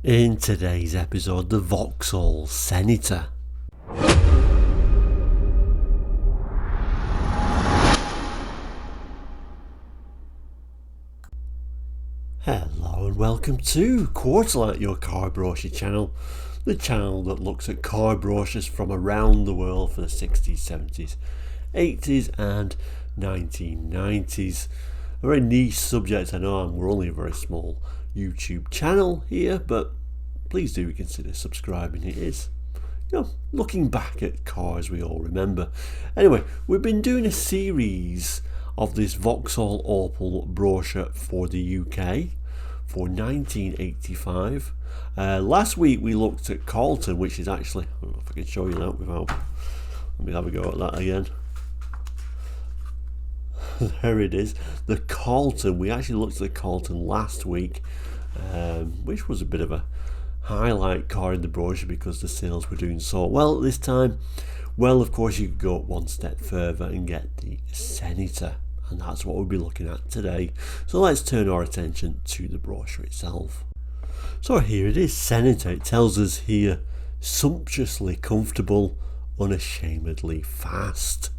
In today's episode, the Vauxhall Senator. Hello and welcome to Quarterlight, your car brochure channel, the channel that looks at car brochures from around the world for the 60s, 70s, 80s and 1990s. A very niche subject, I know, and we're only a very small YouTube channel here, but please do consider subscribing. It is, looking back at cars we all remember. Anyway, we've been doing a series of this Vauxhall Opel brochure for the UK for 1985. Last week we looked at Carlton, which is actually, I don't know if I can show you that without, let me have a go at that again. There it is, the Carlton. We actually looked at the Carlton last week, which was a bit of a highlight car in the brochure because the sales were doing so well at this time. Well, of course, you could go one step further and get the Senator, and that's what we'll be looking at today. So let's turn our attention to the brochure itself. So here it is, Senator. It tells us here, sumptuously comfortable, unashamedly fast.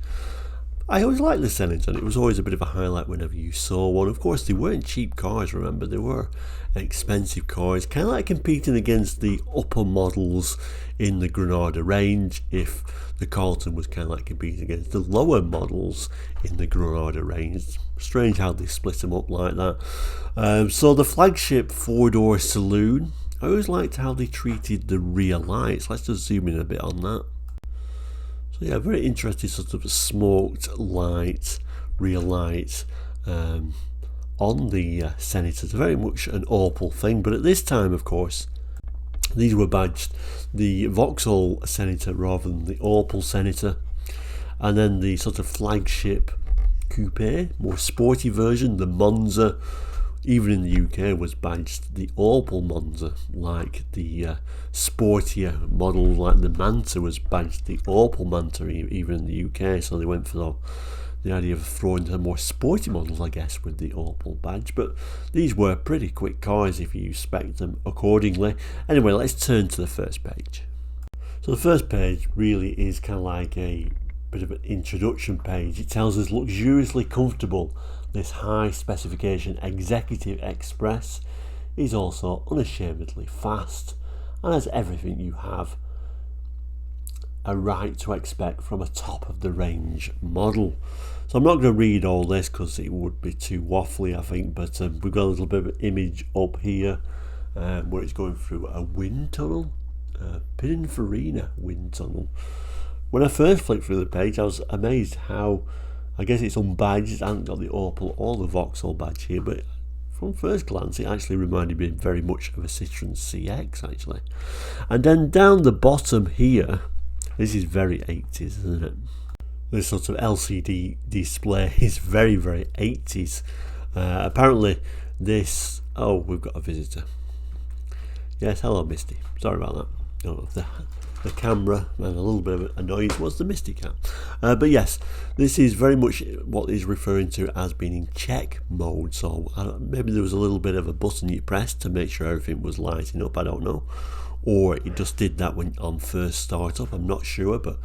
I always liked the Senator, and it was always a bit of a highlight whenever you saw one. Of course, they weren't cheap cars, remember, they were expensive cars, kind of like competing against the upper models in the Granada range, if the Carlton was kind of like competing against the lower models in the Granada range. Strange how they split them up like that. So the flagship 4-door saloon, I always liked how they treated the rear lights. Let's just zoom in a bit on that. So yeah, very interesting sort of smoked light, rear lights on the Senator. It's very much an Opel thing, but at this time, of course, these were badged the Vauxhall Senator rather than the Opel Senator. And then the sort of flagship coupe, more sporty version, the Monza, even in the UK, was badged the Opel Monza, like the sportier model like the Manta was badged the Opel Manta even in the UK. So they went for the idea of throwing the more sporty models, I guess, with the Opel badge. But these were pretty quick cars if you spec them accordingly. Anyway, let's turn to the first page. So the first page really is kind of like a bit of an introduction page. It tells us luxuriously comfortable. This high specification Executive Express is also unashamedly fast and has everything you have a right to expect from a top of the range model. So I'm not going to read all this because it would be too waffly, I think, but we've got a little bit of an image up here where it's going through a wind tunnel, Pininfarina wind tunnel. When I first flicked through the page, I was amazed how, I guess it's unbadged, it hasn't got the Opel or the Vauxhall badge here, but from first glance it actually reminded me very much of a Citroen CX actually. And then down the bottom here, this is very 80s, isn't it? This sort of LCD display is very, very 80s. Apparently this, oh, we've got a visitor. Yes, hello Misty, sorry about that. Oh, the camera and a little bit of a noise was the Misty Cat. But yes, this is very much what is referring to as being in check mode. So maybe there was a little bit of a button you pressed to make sure everything was lighting up, I don't know. Or it just did that when on first start up, I'm not sure, but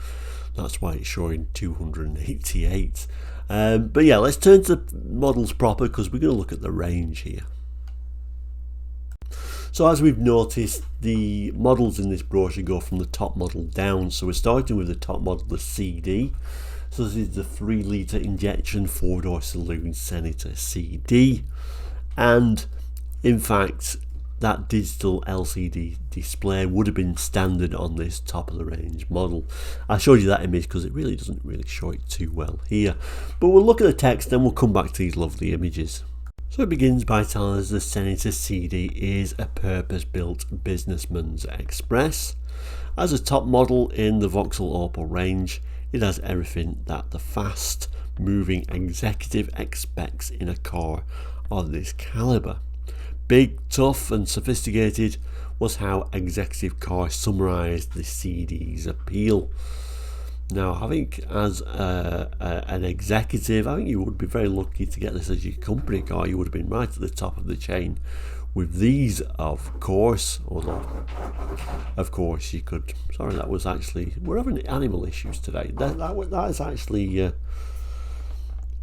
that's why it's showing 288. But yeah, let's turn to the models proper because we're going to look at the range here. So as we've noticed, the models in this brochure go from the top model down. So we're starting with the top model, the CD. So this is the 3-litre injection 4-door saloon Senator CD. And in fact, that digital LCD display would have been standard on this top of the range model. I showed you that image because it really doesn't really show it too well here. But we'll look at the text, then we'll come back to these lovely images. So it begins by telling us the Senator CD is a purpose-built businessman's express. As a top model in the Vauxhall Opel range, it has everything that the fast-moving executive expects in a car of this calibre. Big, tough and sophisticated was how Executive Car summarised the CD's appeal. Now, I think as an executive, I think you would be very lucky to get this as your company car. You would have been right at the top of the chain with these, of course, although of course you could, sorry, that was actually, we're having animal issues today. That is actually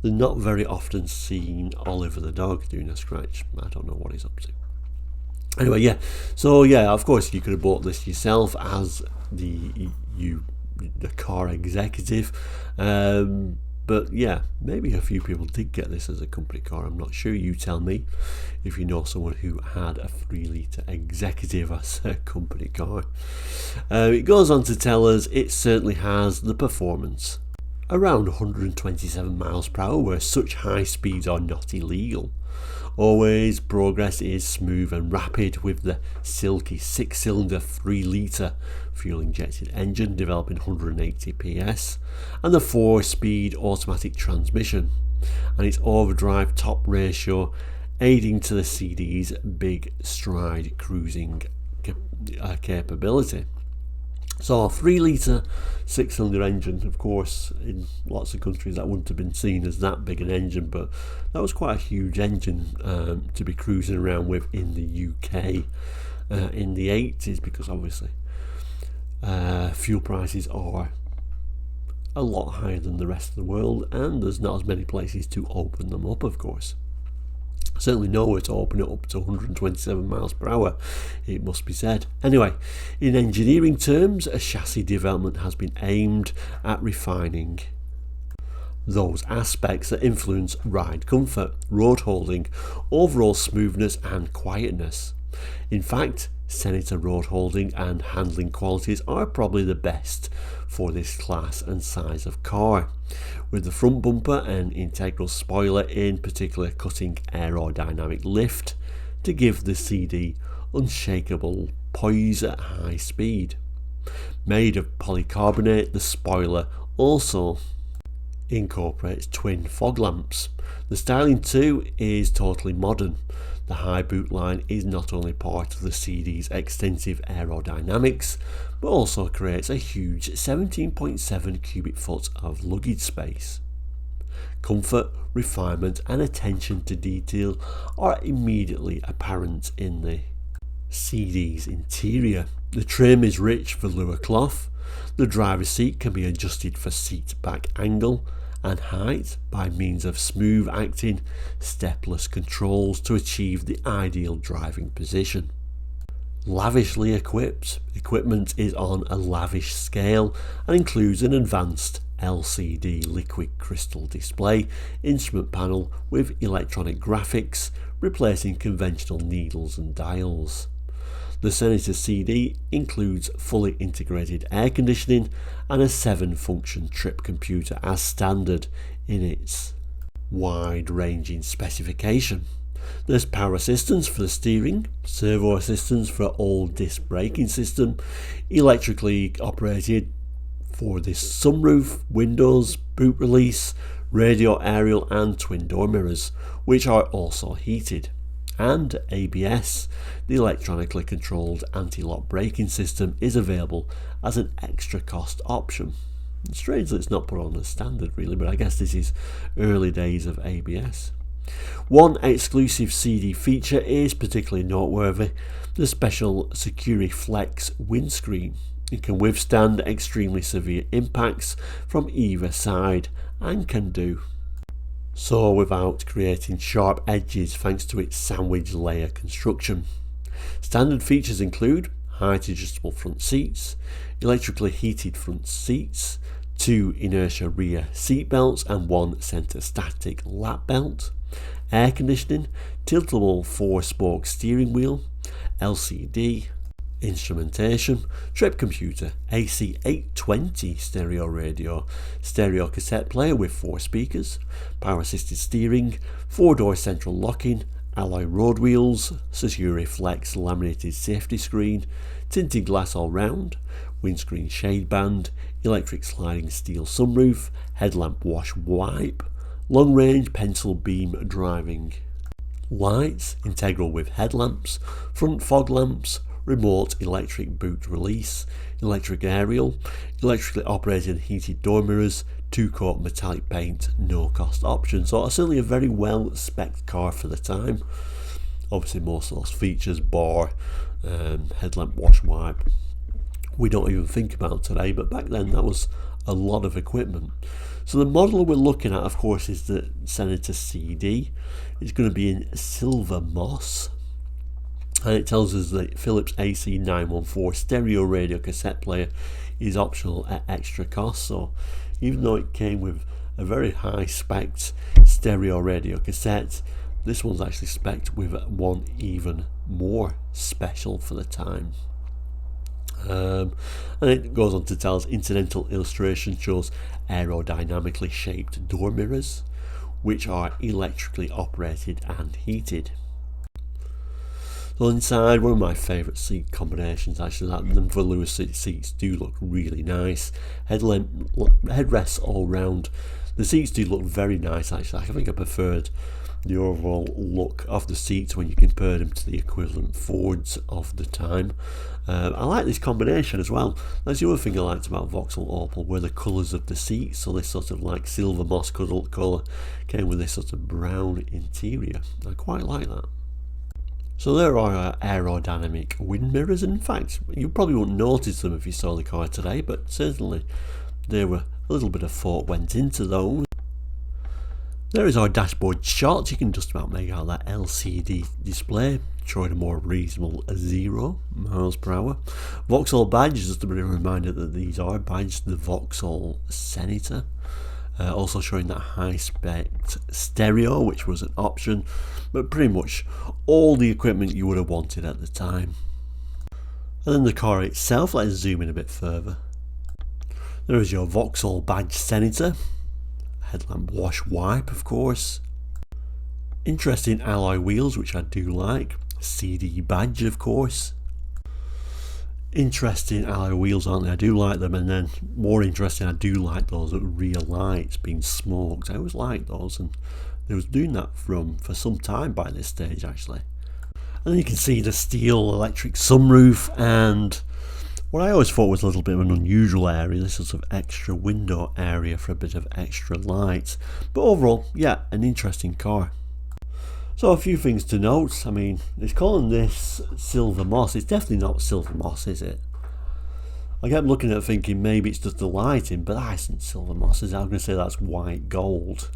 the not very often seen Oliver the dog doing a scratch. I don't know what he's up to. Anyway, yeah, so yeah, of course you could have bought this yourself as the car executive, but yeah, maybe a few people did get this as a company car. I'm not sure. You tell me if you know someone who had a 3-litre executive as a company car. It goes on to tell us it certainly has the performance. Around 127 miles per hour, where such high speeds are not illegal. Always progress is smooth and rapid with the silky 6-cylinder 3-litre fuel-injected engine developing 180 PS and the 4-speed automatic transmission and its overdrive top ratio aiding to the CD's big stride cruising capability. So a 3-litre 6-cylinder engine, of course, in lots of countries that wouldn't have been seen as that big an engine, but that was quite a huge engine to be cruising around with in the UK in the 80s, because obviously fuel prices are a lot higher than the rest of the world, and there's not as many places to open them up, of course. Certainly nowhere to open it up to 127 miles per hour, it must be said. Anyway, in engineering terms, a chassis development has been aimed at refining those aspects that influence ride comfort, road holding, overall smoothness and quietness. In fact, Senator road holding and handling qualities are probably the best for this class and size of car, with the front bumper and integral spoiler in particular cutting aerodynamic lift to give the CD unshakable poise at high speed. Made of polycarbonate, the spoiler also incorporates twin fog lamps. The styling too is totally modern. The high boot line is not only part of the CD's extensive aerodynamics, but also creates a huge 17.7 cubic foot of luggage space. Comfort, refinement and attention to detail are immediately apparent in the CD's interior. The trim is rich velour cloth. The driver's seat can be adjusted for seat back angle and height by means of smooth acting stepless controls to achieve the ideal driving position. Lavishly equipped, equipment is on a lavish scale and includes an advanced LCD liquid crystal display instrument panel with electronic graphics replacing conventional needles and dials. The Senator CD includes fully integrated air conditioning and a 7-function trip computer as standard in its wide-ranging specification. There's power assistance for the steering, servo assistance for all disc braking system, electrically operated for this sunroof, windows, boot release, radio aerial and twin door mirrors, which are also heated. And ABS, the electronically controlled anti-lock braking system, is available as an extra cost option. It's strange that it's not put on as standard really, but I guess this is early days of ABS. One exclusive CD feature is particularly noteworthy, the special Securiflex windscreen. It can withstand extremely severe impacts from either side and can do so without creating sharp edges thanks to its sandwich layer construction. Standard features include height adjustable front seats, electrically heated front seats, 2 inertia rear seat belts and 1 centre static lap belt, air conditioning, tiltable 4-spoke steering wheel, LCD, instrumentation, trip computer, AC 820 stereo radio, stereo cassette player with 4 speakers, power assisted steering, 4-door central locking, alloy road wheels, Securiflex laminated safety screen, tinted glass all round, windscreen shade band, electric sliding steel sunroof, headlamp wash wipe, long range pencil beam driving lights, integral with headlamps, front fog lamps, remote electric boot release, electric aerial, electrically operated and heated door mirrors, 2-coat metallic paint, no cost option. So certainly a very well spec'd car for the time. Obviously most of those features, bar, headlamp wash wipe, we don't even think about today, but back then that was a lot of equipment. So the model we're looking at, of course, is the Senator CD. It's going to be in silver moss, and it tells us that Philips AC 914 stereo radio cassette player is optional at extra cost. So even though it came with a very high spec stereo radio cassette, this one's actually spec'd with one even more special for the time. And it goes on to tell us incidental illustration shows aerodynamically shaped door mirrors, which are electrically operated and heated. So inside, one of my favourite seat combinations, actually, that the velour seats do look really nice. Headrests all round. The seats do look very nice, actually. I think I preferred the overall look of the seats when you compare them to the equivalent Fords of the time. I like this combination as well. That's the other thing I liked about Vauxhall Opel, were the colours of the seats. So this sort of like silver moss colour came with this sort of brown interior. I quite like that. So there are our aerodynamic wind mirrors. In fact, you probably wouldn't notice them if you saw the car today, but certainly there were a little bit of thought went into those. There is our dashboard shot. You can just about make out that LCD display showing a more reasonable 0 miles per hour. Vauxhall badge is just a bit of a reminder that these are badged the Vauxhall Senator. Also showing that high spec stereo, which was an option, but pretty much all the equipment you would have wanted at the time. And then the car itself, let's zoom in a bit further. There is your Vauxhall badge Senator. Headlamp wash wipe, of course. Interesting alloy wheels, which I do like. CD badge, of course. Interesting alloy wheels, aren't they? I do like them. And then more interesting, I do like those rear lights being smoked. I always liked those, and they was doing that for some time by this stage, actually. And then you can see the steel electric sunroof, and what I always thought was a little bit of an unusual area, this sort of extra window area for a bit of extra light. But overall, yeah, an interesting car. So a few things to note. I mean, it's calling this silver moss. It's definitely not silver moss, is it? I kept looking at it thinking maybe it's just the lighting, but that isn't silver moss, is it? I'm going to say that's white gold.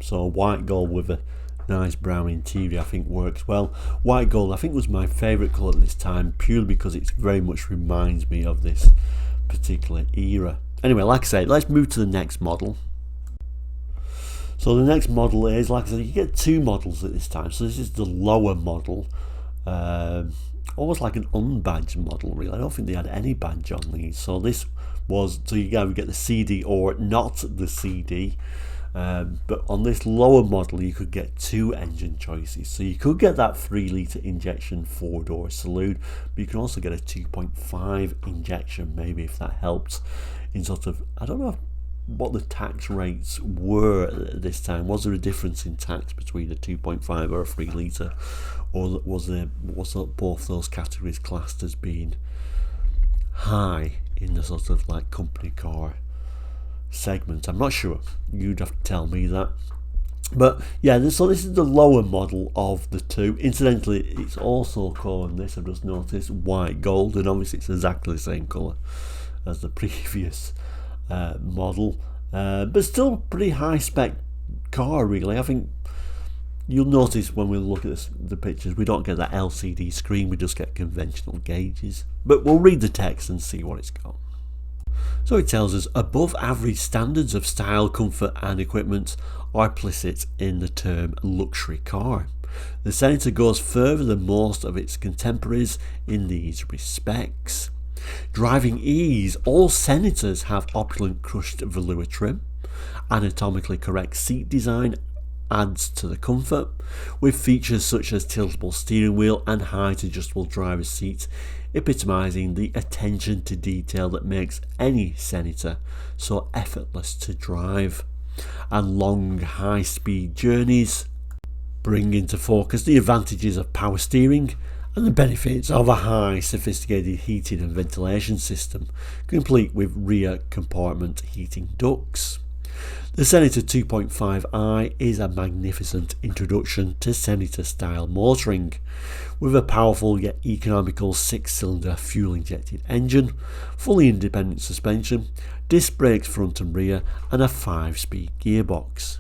So white gold with a nice brown interior I think works well. White gold I think was my favourite colour at this time, purely because it very much reminds me of this particular era. Anyway, like I say, let's move to the next model. So the next model is, like I said, you get two models at this time. So this is the lower model, almost like an unbadged model really. I don't think they had any badge on these. So this was, so you either get the CD or not the CD. But on this lower model you could get two engine choices. So you could get that 3 litre injection 4-door saloon, but you can also get a 2.5 injection, maybe, if that helps in sort of, I don't know what the tax rates were at this time. Was there a difference in tax between a 2.5 or a 3 litre, or was both those categories classed as being high in the sort of like company car segment? I'm not sure, you'd have to tell me that. But yeah, so this is the lower model of the two. Incidentally, it's also calling this, I've just noticed, white gold, and obviously it's exactly the same colour as the previous model, but still pretty high spec car really. I think you'll notice when we look at the pictures, we don't get that LCD screen, we just get conventional gauges, but we'll read the text and see what it's got. So it tells us above average standards of style, comfort and equipment are implicit in the term luxury car. The Senator goes further than most of its contemporaries in these respects. Driving ease, all Senators have opulent crushed velour trim. Anatomically correct seat design adds to the comfort, with features such as tiltable steering wheel and height adjustable driver's seat, epitomising the attention to detail that makes any Senator so effortless to drive. And long high-speed journeys bring into focus the advantages of power steering and the benefits of a high sophisticated heating and ventilation system, complete with rear compartment heating ducts. The Senator 2.5i is a magnificent introduction to Senator-style motoring, with a powerful yet economical 6-cylinder fuel-injected engine, fully independent suspension, disc brakes front and rear, and a 5-speed gearbox.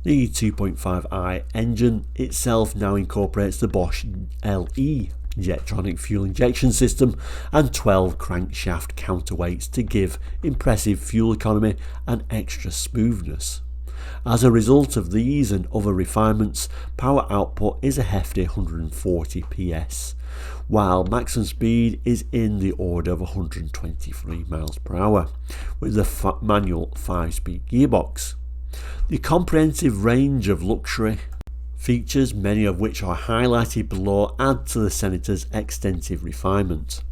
The 2.5i engine itself now incorporates the Bosch LE Jetronic fuel injection system and 12 crankshaft counterweights to give impressive fuel economy and extra smoothness. As a result of these and other refinements, power output is a hefty 140 PS, while maximum speed is in the order of 123 miles per hour with the manual 5-speed gearbox. The comprehensive range of luxury features, many of which are highlighted below, add to the Senator's extensive refinement.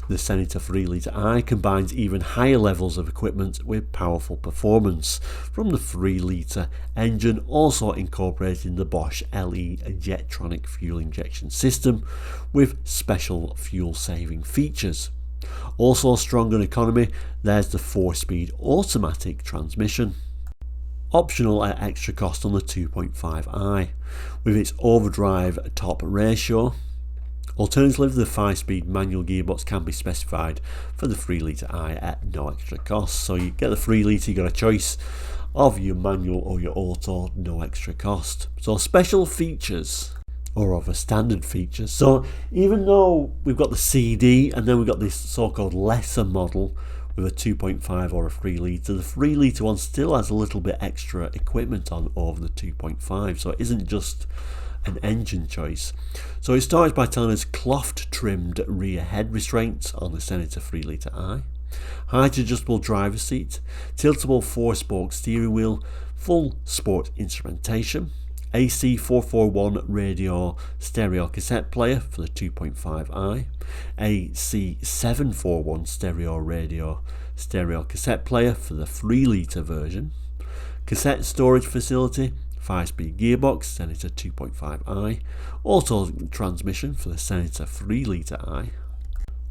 The Senator 3-litre-i combines even higher levels of equipment with powerful performance from the 3-litre engine, also incorporating the Bosch LE Jetronic fuel injection system with special fuel-saving features. Also strong on economy, there's the 4-speed automatic transmission. Optional at extra cost on the 2.5i, with its overdrive top ratio. Alternatively, the 5-speed manual gearbox can be specified for the 3-litre-i at no extra cost. So you get the 3-litre, you got a choice of your manual or your auto, no extra cost. So special features, or other standard features. So even though we've got the CD and then we've got this so-called lesser model with a 2.5 or a 3-litre, the 3-litre one still has a little bit extra equipment on over the 2.5, so it isn't just an engine choice. So it starts by telling us cloth trimmed rear head restraints on the Senator 3-litre-i, height adjustable driver's seat, tiltable 4-spoke steering wheel, full sport instrumentation, AC 441 radio stereo cassette player for the 2.5i, AC 741 stereo radio stereo cassette player for the 3-litre version, cassette storage facility, 5-speed gearbox Senator 2.5i, auto transmission for the Senator 3-litre-i.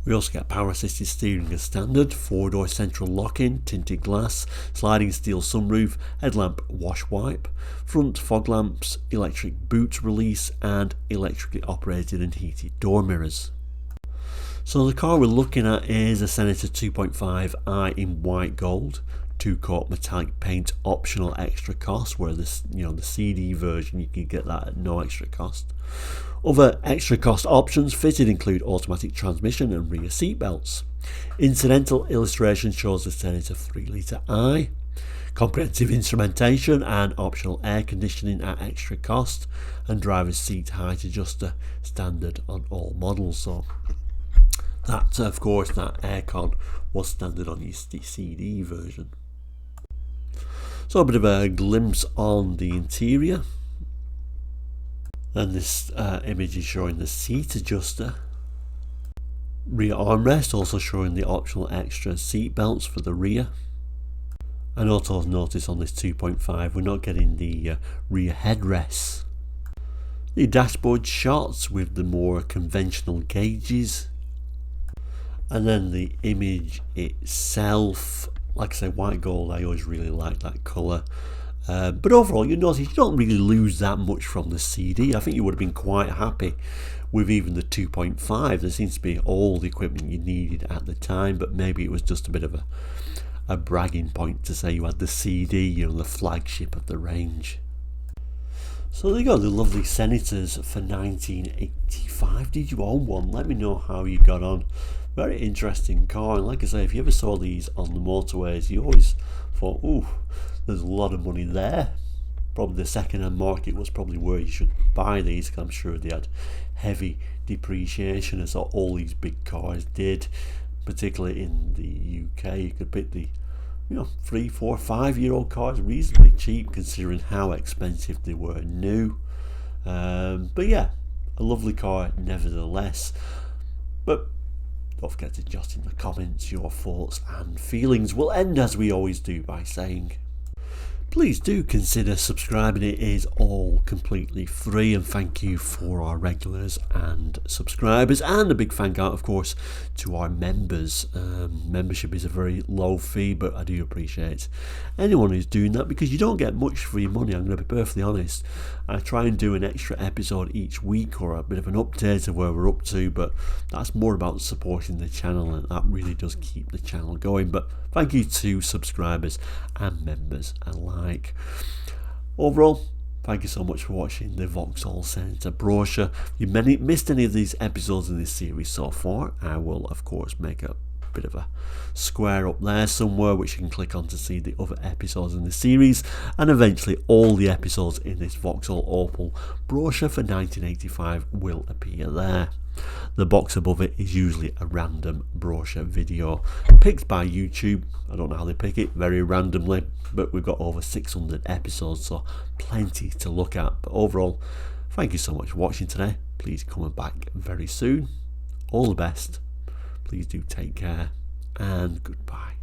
We also get power assisted steering as standard, 4-door central lock-in, tinted glass, sliding steel sunroof, headlamp wash wipe, front fog lamps, electric boot release, and electrically operated and heated door mirrors. So the car we're looking at is a Senator 2.5i in white gold, 2-coat metallic paint, optional extra cost, where this, the CD version you can get that at no extra cost. Other extra cost options fitted include automatic transmission and rear seat belts. Incidental illustration shows the Senator 3-litre-i, comprehensive instrumentation and optional air conditioning at extra cost, and driver's seat height adjuster standard on all models. So that, of course, that aircon was standard on your CD version. So a bit of a glimpse on the interior. And this image is showing the seat adjuster. Rear armrest, also showing the optional extra seat belts for the rear. And also notice on this 2.5 we're not getting the rear headrests. The dashboard shots with the more conventional gauges. And then the image itself, like I say, white gold, I always really like that colour. But overall, you notice you don't really lose that much from the CD. I think you would have been quite happy with even the 2.5. There seems to be all the equipment you needed at the time, but maybe it was just a bit of a bragging point to say you had the CD, the flagship of the range. So there you go, the lovely Senators for 1985. Did you own one? Let me know how you got on. Very interesting car, and like I say, if you ever saw these on the motorways, you always thought, ooh, there's a lot of money there. Probably the second-hand market was probably where you should buy these, because I'm sure they had heavy depreciation, as all these big cars did, particularly in the UK. You could pick the 3, 4, 5-year-old cars reasonably cheap considering how expensive they were new. But yeah, a lovely car nevertheless. But don't forget to jot in the comments your thoughts and feelings. We'll end as we always do by saying, please do consider subscribing. It is all completely free, and thank you for our regulars and subscribers, and a big thank out of course to our members. Membership is a very low fee, but I do appreciate anyone who's doing that, because you don't get much for your money. I'm going to be perfectly honest. I try and do an extra episode each week, or a bit of an update of where we're up to, but that's more about supporting the channel, and that really does keep the channel going. But thank you to subscribers and members alike. Overall, thank you so much for watching the Vauxhall Senator brochure. If you missed any of these episodes in this series so far, I will of course make a bit of a square up there somewhere which you can click on to see the other episodes in the series, and eventually all the episodes in this Vauxhall Opel brochure for 1985 will appear there. The box above it is usually a random brochure video picked by YouTube. I don't know how they pick it, very randomly, but we've got over 600 episodes, so plenty to look at. But overall, thank you so much for watching today. Please come back very soon. All the best. Please do take care, and goodbye.